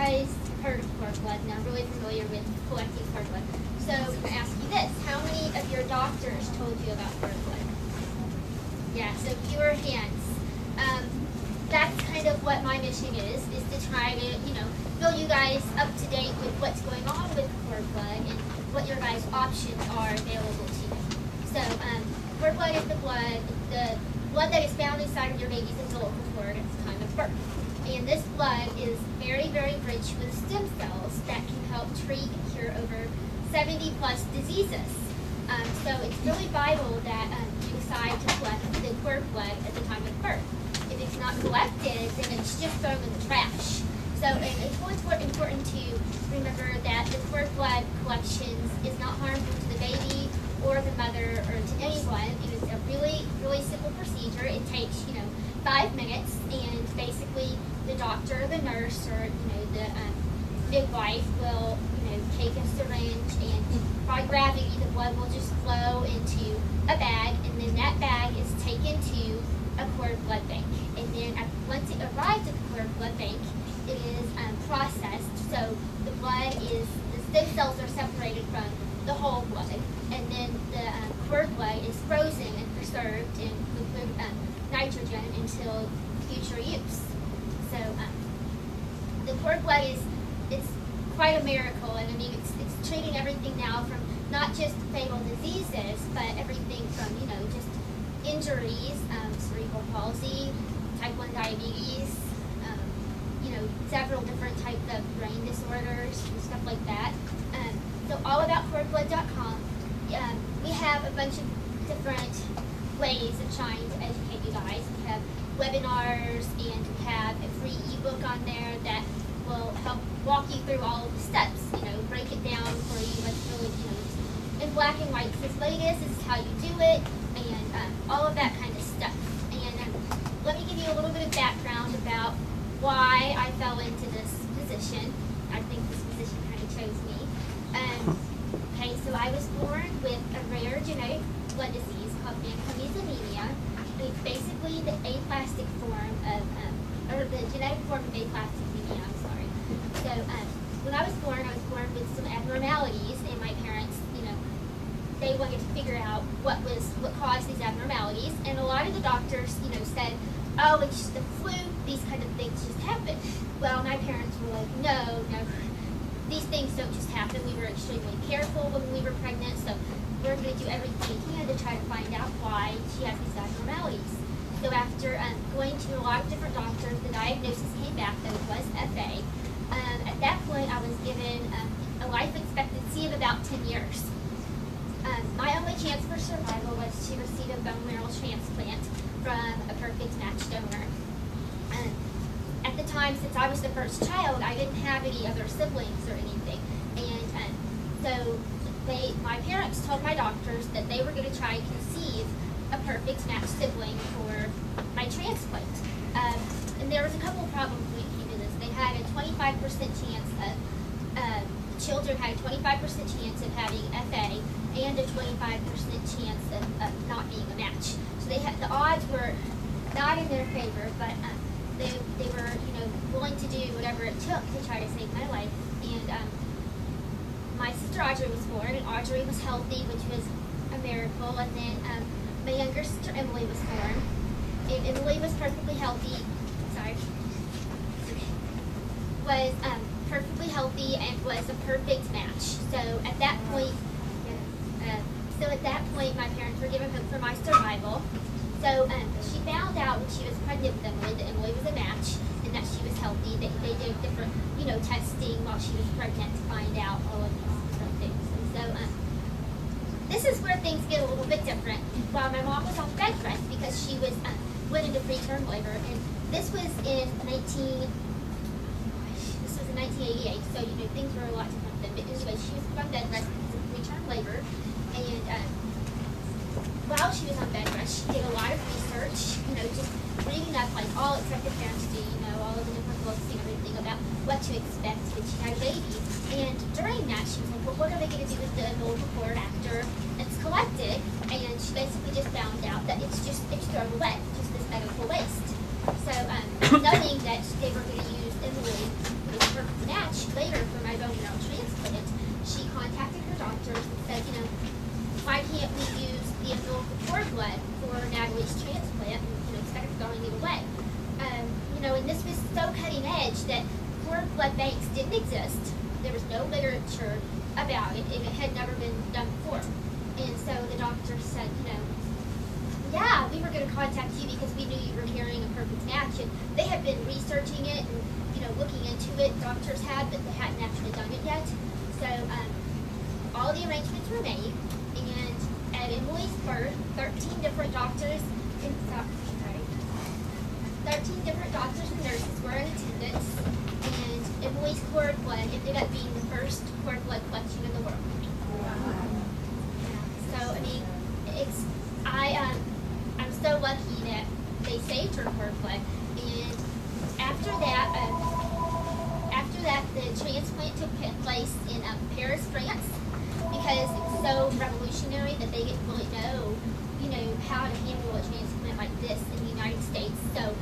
guys have heard of cord blood and are really familiar with collecting cord blood. So I'm going to ask you this. How many of your doctors told you about cord blood? Yeah, so fewer hands. That's kind of what my mission is to try to, fill you guys up to date with what's going on with cord blood and what your guys' options are available to you. So, cord blood is the blood that is found inside of your baby's umbilical cord at the time of birth. And this blood is very, very rich with stem cells that can help treat and cure over 70 plus diseases. So it's really vital that you decide to collect the cord blood at the time of birth. If it's not collected, then it's just thrown in the trash. So it's really important to remember that the cord blood collections is not harmful to the baby or the mother or to anyone. It is a really, really simple procedure. It takes, 5 minutes, and basically the doctor, the nurse, or the midwife will, take a syringe, and by gravity, the blood will just flow into a bag, and then that bag is taken to a cord blood bank. And then once it arrives at the cord blood bank, it is processed. So the stem cells are separated from the whole blood, and then the cord blood is frozen and preserved in liquid nitrogen until future use. So the cord blood it's quite a miracle, and I mean it's treating everything now from not just fatal diseases, but everything from just injuries, cerebral palsy, type 1 diabetes, several different types of brain disorders and stuff like that. So allaboutkordblood.com. We have a bunch of different ways of trying to educate you guys. We have webinars, and we have a free ebook on there that will help walk you through all of the steps, break it down for you, like really, in black and white. This is what it is, this is how you do it, and all of that kind of stuff. And let me give you a little bit of background about why I fell into this position. I think this position kind of chose me. Okay, so I was born with a rare genetic blood disease called Fanconi anemia. It's basically the aplastic form of, or the genetic form of aplastic anemia, I'm sorry. So when I was born with some abnormalities, and my parents, they wanted to figure out what caused these abnormalities, and a lot of the doctors, said, oh, it's just the flu, these kind of things just happen. Well, my parents were like, no, these things don't just happen. We were extremely careful when we were pregnant, so we're going to do everything we can to try to find out why she has these abnormalities. So after going to a lot of different doctors, the diagnosis came back that it was FA. At that point, I was given a life expectancy of about 10 years. My only chance for survival was to receive a bone marrow transplant from a perfect match donor. At the time, since I was the first child, I didn't have any other siblings or anything. And so my parents told my doctors that they were going to try and conceive a perfect match sibling for my transplant. And there was a couple of problems when it came to this. They had a 25% chance of, children had a 25% chance of having FA and a 25% chance of not being a match. So the odds were not in their favor, but they were willing to do whatever it took to try to save my life. And my sister Audrey was born, and Audrey was healthy, which was a miracle. And then my younger sister Emily was born, and Emily was perfectly healthy. Was perfectly healthy and was a perfect match. So at that point, my parents were given hope for my survival. So she found out when she was pregnant with Emily that Emily was a match and that she was healthy. They did different, testing while she was pregnant to find out all of these different things. And so this is where things get a little bit different. While my mom was on bed rest because she went into preterm labor, and this was in 1988, so things were a lot different then. But anyway, she was on bed rest because of preterm labor, and while she was on bed rest, she did a lot of research, just reading up like all expected parents do, all of the different books and everything about what to expect when she had a baby. And during that, she was like, well, what are they going to do with the umbilical cord after it's collected? And she basically just found out that it's thrown away, just this medical waste. So knowing that they were going to use Emily, who was perfect match, knowledge that cord blood banks didn't exist. There was no literature about it, and it had never been done before. And so the doctor said, yeah, we were going to contact you because we knew you were carrying a perfect match, and they had been researching it and looking into it. Doctors had, but they hadn't actually done it yet. So all the arrangements were made, and at Emily's birth, 13 different doctors and 13 different doctors and nurses were in attendance, and Emily's cord blood ended up being the first cord blood collection in the world. So I mean, I'm so lucky that they saved her cord blood, and after that, the transplant took place in Paris, France, because it's so revolutionary that they didn't really know, how to handle a transplant like this in the United States. So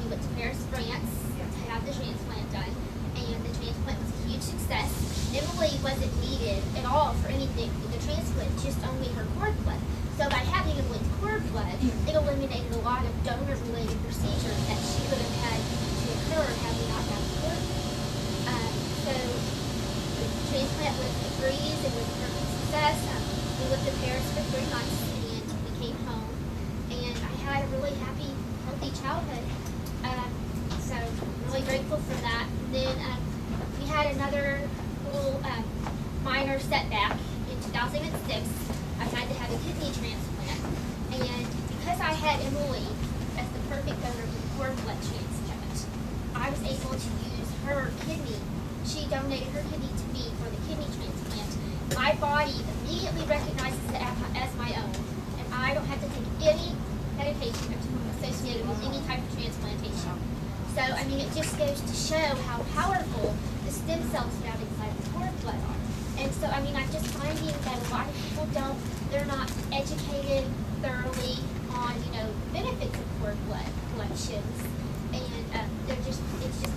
we went to Paris, France to have the transplant done, and the transplant was a huge success. Emily wasn't needed at all for anything in the transplant, just only her cord blood. So by having Emily's cord blood, it eliminated a lot of donor-related procedures that she would have had to occur had we not had the cord blood. So the transplant was a breeze. It was a perfect success. We lived in Paris for 3 months, and we came home, and I had a really happy, healthy childhood. So I'm really grateful for that. And then we had another little minor setback in 2006. I had to have a kidney transplant, and because I had Emily as the perfect donor for the cord blood transplant, I was able to use her kidney. She donated her kidney to me for the kidney transplant. My body immediately recognizes it as my own, and I don't have to take any medication associated with any type of transplantation. So, I mean, it just goes to show how powerful the stem cells found inside the cord blood are. And so, I mean, I'm just finding that a lot of people they're not educated thoroughly on, the benefits of cord blood collections, and it's just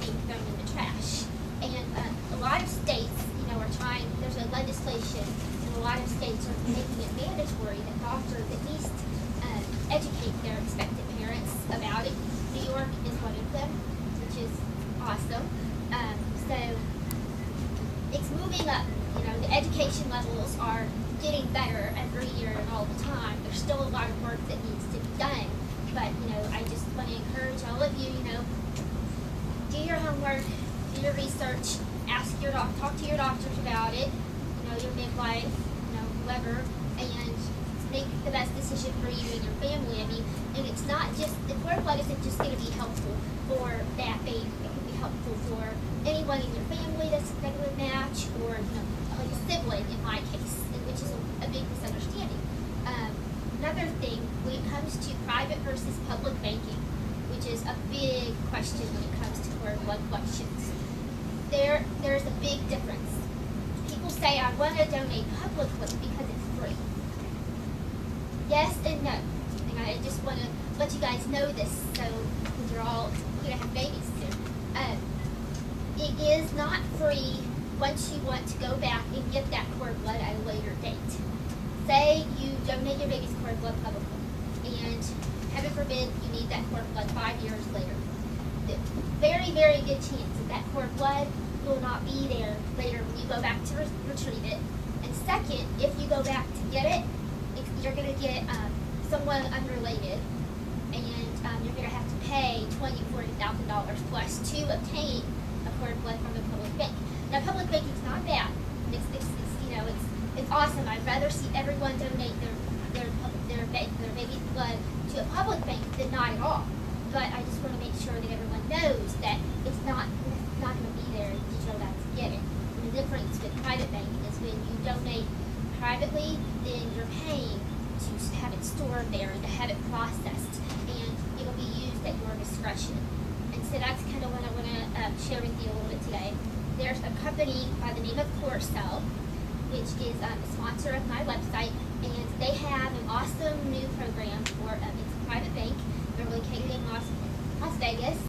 being thrown in the trash. And a lot of states, are trying, there's a legislation, and a lot of states are making it mandatory that doctors at least educate their expectant parents about it. New York is one of them, which is awesome. So it's moving up. The education levels are getting better every year and all the time. There's still a lot of work that needs to be done, but I just want to encourage all of you, do your homework, do your research, talk to your doctors about it, your midwife, whoever, and make the best decision for you and your family. I mean, and it's not just, the cord blood isn't just going to be helpful for that baby. It can be helpful for anyone in your family that's a regular match, or like a sibling in my case, which is a big misunderstanding. Another thing, when it comes to private versus public banking, which is a big question when it comes to cord blood collections, there's a big difference. People say, I want to donate publicly because it's free. Yes and no. And I just want to let you guys know this, so because you're all going to have babies soon. It is not free once you want to go back and get that cord blood at a later date. Say you donate your baby's cord blood publicly, and heaven forbid you need that cord blood 5 years later. The very, very good chance that cord blood will not be there later when you go back to retrieve it. And second, if you go back to get it, you're going to get someone unrelated, and you're going to have to pay $20,000-$40,000 plus to obtain a cord blood from the public bank. Now, public banking is not bad. It's awesome. I'd rather see everyone donate their baby's blood to a public bank than not at all. But I just want to make sure that everyone knows that it's not going to be there if you go back to get it. And the difference with private banking is when you donate privately, then you're paying to have it stored there and to have it processed, and it'll be used at your discretion. And so that's kind of what I want to share with you a little bit today. There's a company by the name of Corcell, which is a sponsor of my website, and they have an awesome new program for it's a private bank. They're located in Las Vegas,